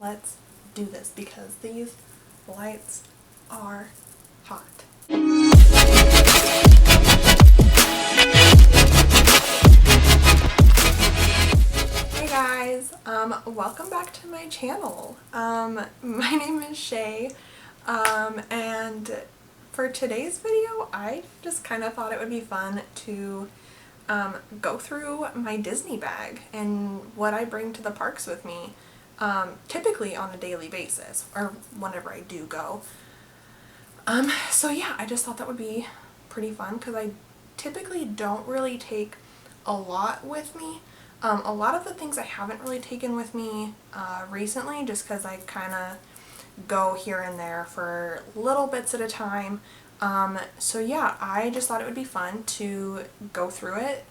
Let's do this because these lights are hot. Hey guys, welcome back to my channel. My name is Shay, and for today's video, I just kind of thought it would be fun to go through my Disney bag and what I bring to the parks with me. Typically on a daily basis or whenever I do go. So yeah, I just thought that would be pretty fun because I typically don't really take a lot with me. A lot of the things I haven't really taken with me recently just because I kind of go here and there for little bits at a time. So yeah, I just thought it would be fun to go through it.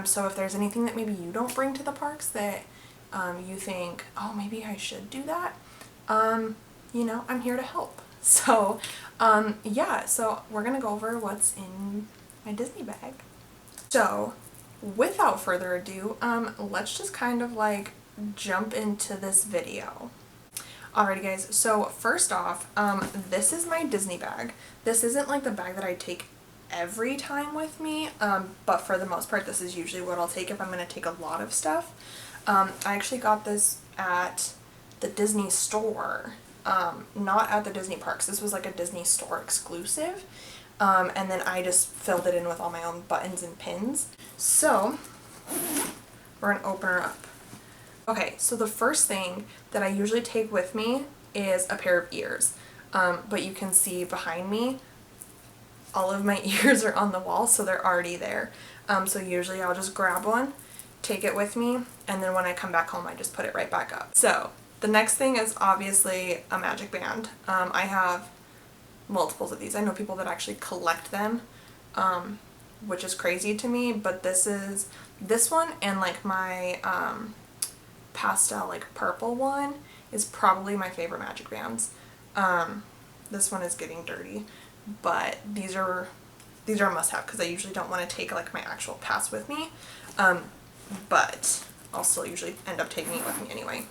So if there's anything that maybe you don't bring to the parks that you think, oh, maybe I should do that, you know, I'm here to help. So, yeah, so we're gonna go over what's in my Disney bag. So, without further ado, let's just kind of like jump into this video. Alrighty guys, so first off, this is my Disney bag. This isn't like the bag that I take every time with me, but for the most part, this is usually what I'll take if I'm gonna take a lot of stuff. I actually got this at the Disney store, not at the Disney parks. This was like a Disney store exclusive, and then I just filled it in with all my own buttons and pins. So, we're gonna open her up. Okay, so the first thing that I usually take with me is a pair of ears, but you can see behind me, all of my ears are on the wall, so they're already there. So usually I'll just grab one, take it with me, and then when I come back home I just put it right back up. So the next thing is obviously a magic band. I have multiples of these. I know people that actually collect them, which is crazy to me, but this one and like my pastel like purple one is probably my favorite magic bands. This one is getting dirty, but these are a must-have because I usually don't want to take like my actual pass with me. But I'll still usually end up taking it with me anyway.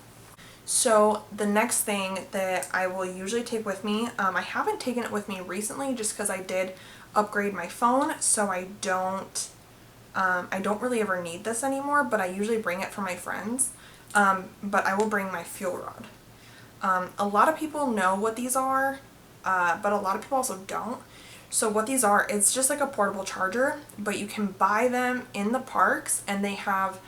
So the next thing that I will usually take with me, I haven't taken it with me recently just because I did upgrade my phone, so I don't really ever need this anymore, but I usually bring it for my friends. But I will bring my fuel rod. A lot of people know what these are, but a lot of people also don't. So what these are, it's just like a portable charger, but you can buy them in the parks, and they have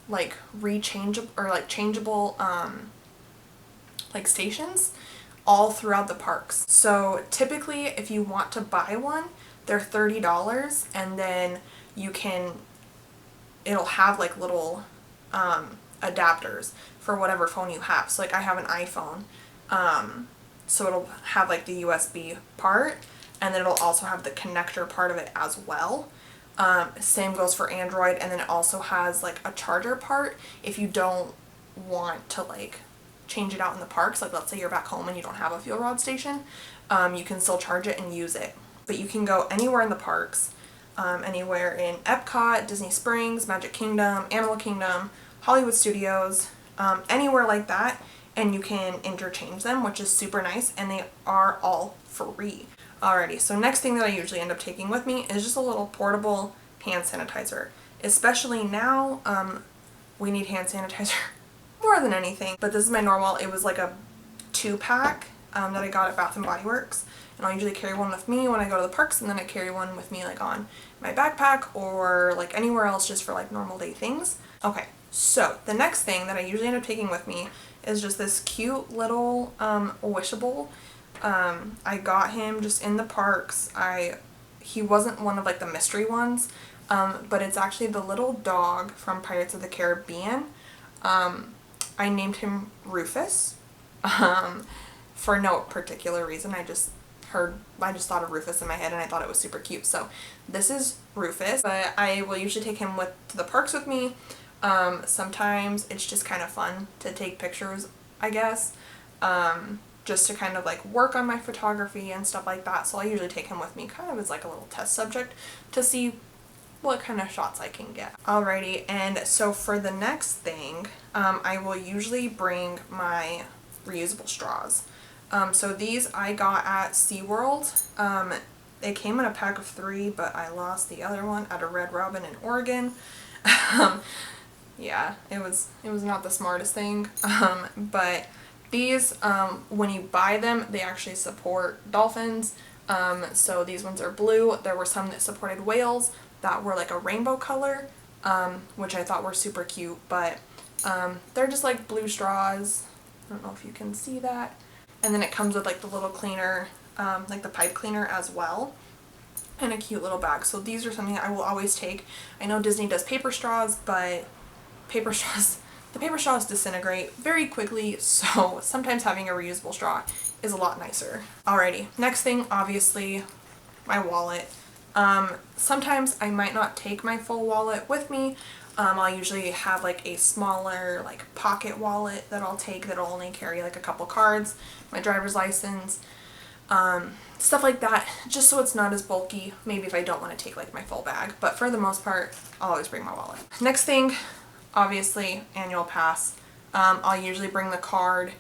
like changeable like stations all throughout the parks. So typically if you want to buy one, they're $30, and then it'll have like little adapters for whatever phone you have. So like I have an iPhone, so it'll have like the USB part, and then it'll also have the connector part of it as well. Same goes for Android, and then it also has like a charger part if you don't want to like change it out in the parks. Like let's say you're back home and you don't have a fuel rod station, you can still charge it and use it. But you can go anywhere in the parks, anywhere in Epcot, Disney Springs, Magic Kingdom, Animal Kingdom, Hollywood Studios, anywhere like that, and you can interchange them, which is super nice, and they are all free. Alrighty, so next thing that I usually end up taking with me is just a little portable hand sanitizer. Especially now, we need hand sanitizer more than anything. But this is my normal. It was like a 2-pack that I got at Bath & Body Works. And I'll usually carry one with me when I go to the parks, and then I carry one with me like on my backpack or like anywhere else just for like normal day things. Okay, so the next thing that I usually end up taking with me is just this cute little wishable. I got him just in the parks. He wasn't one of like the mystery ones, but it's actually the little dog from Pirates of the Caribbean. I named him Rufus, for no particular reason. I just thought of Rufus in my head and I thought it was super cute. So this is Rufus, but I will usually take him to the parks with me. Sometimes it's just kind of fun to take pictures, I guess. Just to kind of like work on my photography and stuff like that. So I usually take him with me kind of as like a little test subject to see what kind of shots I can get. Alrighty, and so for the next thing, I will usually bring my reusable straws. So these I got at SeaWorld. They came in a pack of 3, but I lost the other one at a Red Robin in Oregon. Yeah, it was not the smartest thing. But these, when you buy them, they actually support dolphins. So these ones are blue. There were some that supported whales that were like a rainbow color, which I thought were super cute, but they're just like blue straws. I don't know if you can see that. And then it comes with like the little cleaner, like the pipe cleaner as well, and a cute little bag. So these are something I will always take. I know Disney does paper straws, but the paper straws disintegrate very quickly, so sometimes having a reusable straw is a lot nicer. Alrighty, next thing, obviously, my wallet. Sometimes I might not take my full wallet with me. I'll usually have like a smaller like pocket wallet that I'll take that'll only carry like a couple cards, my driver's license, stuff like that, just so it's not as bulky, maybe if I don't want to take like my full bag. But for the most part, I'll always bring my wallet. Next thing, obviously, annual pass. I'll usually bring the card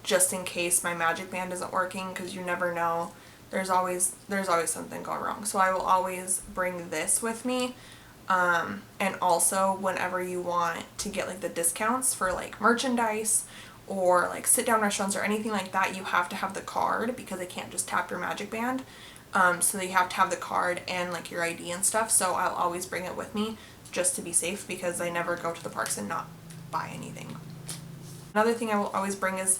just in case my magic band isn't working, because you never know. There's always something going wrong. So I will always bring this with me. And also whenever you want to get like the discounts for like merchandise or like sit down restaurants or anything like that, you have to have the card, because they can't just tap your magic band. So you have to have the card and like your ID and stuff. So I'll always bring it with me just to be safe, because I never go to the parks and not buy anything. Another thing I will always bring is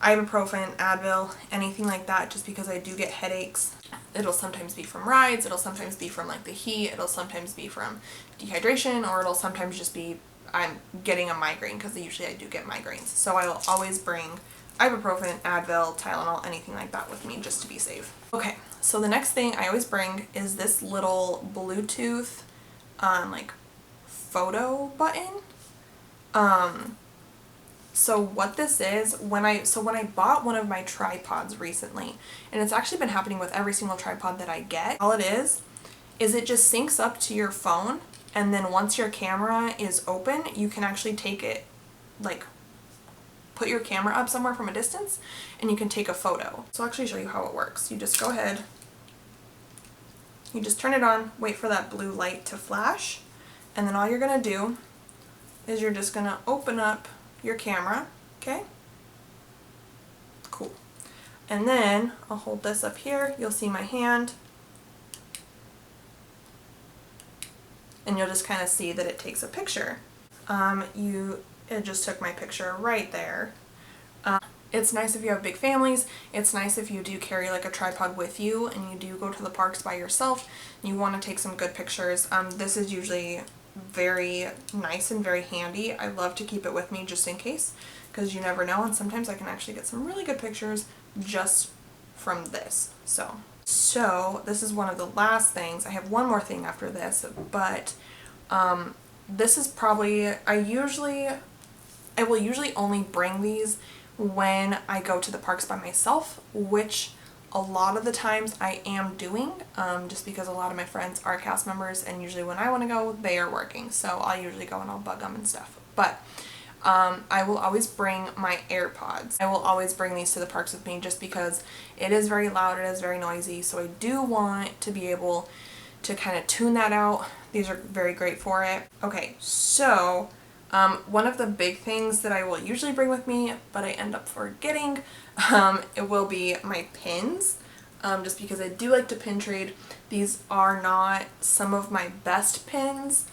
ibuprofen, Advil, anything like that, just because I do get headaches. It'll sometimes be from rides, it'll sometimes be from like the heat, it'll sometimes be from dehydration, or it'll sometimes just be I'm getting a migraine, because usually I do get migraines. So I will always bring ibuprofen, Advil, Tylenol, anything like that with me just to be safe. Okay, so the next thing I always bring is this little Bluetooth like photo button. So what this is, when I bought one of my tripods recently, and it's actually been happening with every single tripod that I get, all it is it just syncs up to your phone, and then once your camera is open, you can actually take it, like put your camera up somewhere from a distance, and you can take a photo. So I'll actually show you how it works. You just go ahead, you just turn it on, wait for that blue light to flash, and then all you're gonna do is you're just gonna open up your camera, okay? Cool. And then I'll hold this up here, you'll see my hand, and you'll just kind of see that it takes a picture. It just took my picture right there. It's nice if you have big families. It's nice if you do carry like a tripod with you and you do go to the parks by yourself and you want to take some good pictures. This is usually very nice and very handy. I love to keep it with me just in case, because you never know, and sometimes I can actually get some really good pictures just from this. So this is one of the last things. I have one more thing after this, but this is probably, I will usually only bring these when I go to the parks by myself, which a lot of the times I am doing, just because a lot of my friends are cast members, and usually when I want to go, they are working, so I'll usually go and I'll bug them and stuff. But I will always bring my AirPods. I will always bring these to the parks with me, just because it is very loud, it is very noisy, so I do want to be able to kind of tune that out. These are very great for it. Okay, so one of the big things that I will usually bring with me, but I end up forgetting, it will be my pins, just because I do like to pin trade. These are not some of my best pins.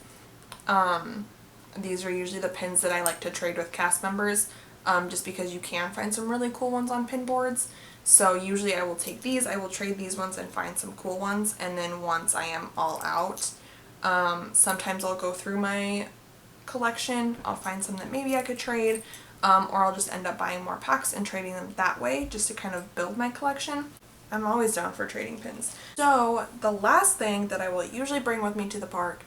These are usually the pins that I like to trade with cast members, just because you can find some really cool ones on pin boards. So usually I will take these, I will trade these ones and find some cool ones, and then once I am all out, sometimes I'll go through my collection, I'll find some that maybe I could trade, or I'll just end up buying more packs and trading them that way, just to kind of build my collection. I'm always down for trading pins. So the last thing that I will usually bring with me to the park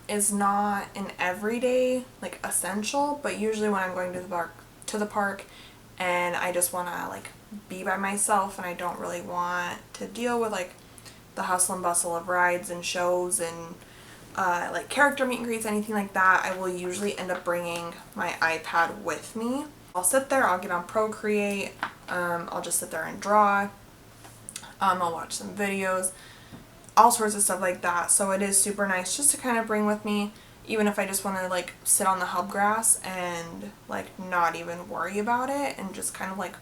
is not an everyday like essential, but usually when I'm going to the park and I just want to like be by myself and I don't really want to deal with like the hustle and bustle of rides and shows and like character meet and greets, anything like that, I will usually end up bringing my iPad with me. I'll sit there, I'll get on Procreate, I'll just sit there and draw, I'll watch some videos, all sorts of stuff like that. So it is super nice just to kind of bring with me, even if I just want to like sit on the hub grass and like not even worry about it and just kind of like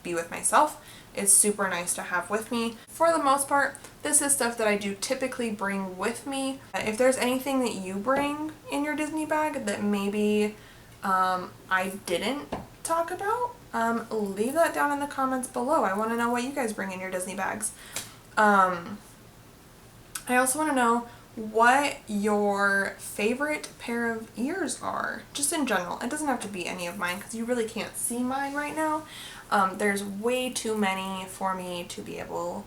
be with myself. It's super nice to have with me. For the most part, this is stuff that I do typically bring with me. If there's anything that you bring in your Disney bag that maybe I didn't talk about, leave that down in the comments below. I want to know what you guys bring in your Disney bags. I also want to know what your favorite pair of ears are, just in general. It doesn't have to be any of mine because you really can't see mine right now. There's way too many for me to be able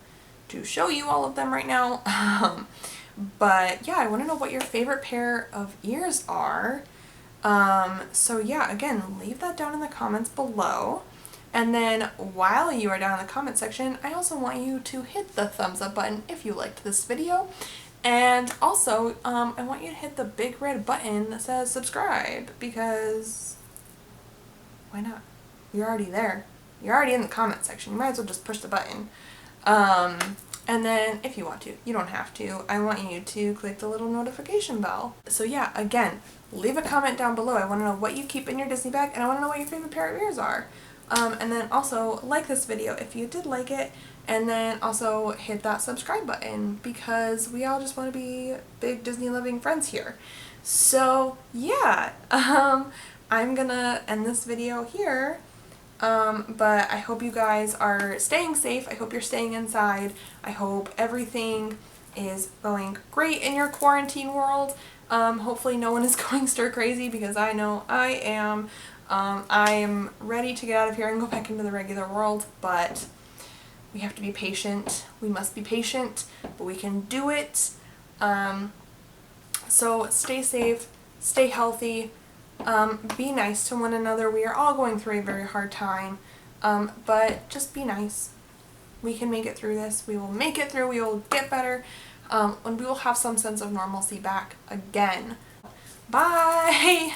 to show you all of them right now. But yeah, I want to know what your favorite pair of ears are. So yeah, again, leave that down in the comments below. And then while you are down in the comment section, I also want you to hit the thumbs up button if you liked this video. And also, I want you to hit the big red button that says subscribe, because why not? You're already there. You're already in the comment section. You might as well just push the button. And then if you want to, you don't have to. I want you to click the little notification bell. So yeah, again, leave a comment down below. I want to know what you keep in your Disney bag, and I want to know what your favorite pair of ears are. And then also like this video if you did like it, and then also hit that subscribe button, because we all just want to be big Disney loving friends here. So yeah, I'm gonna end this video here. But I hope you guys are staying safe. I hope you're staying inside. I hope everything is going great in your quarantine world. Hopefully no one is going stir crazy, because I know I am. I am ready to get out of here and go back into the regular world, but we have to be patient. We must be patient, but we can do it. So stay safe, stay healthy. Be nice to one another. We are all going through a very hard time, but just be nice. We can make it through this. We will make it through. We will get better, and we will have some sense of normalcy back again. Bye!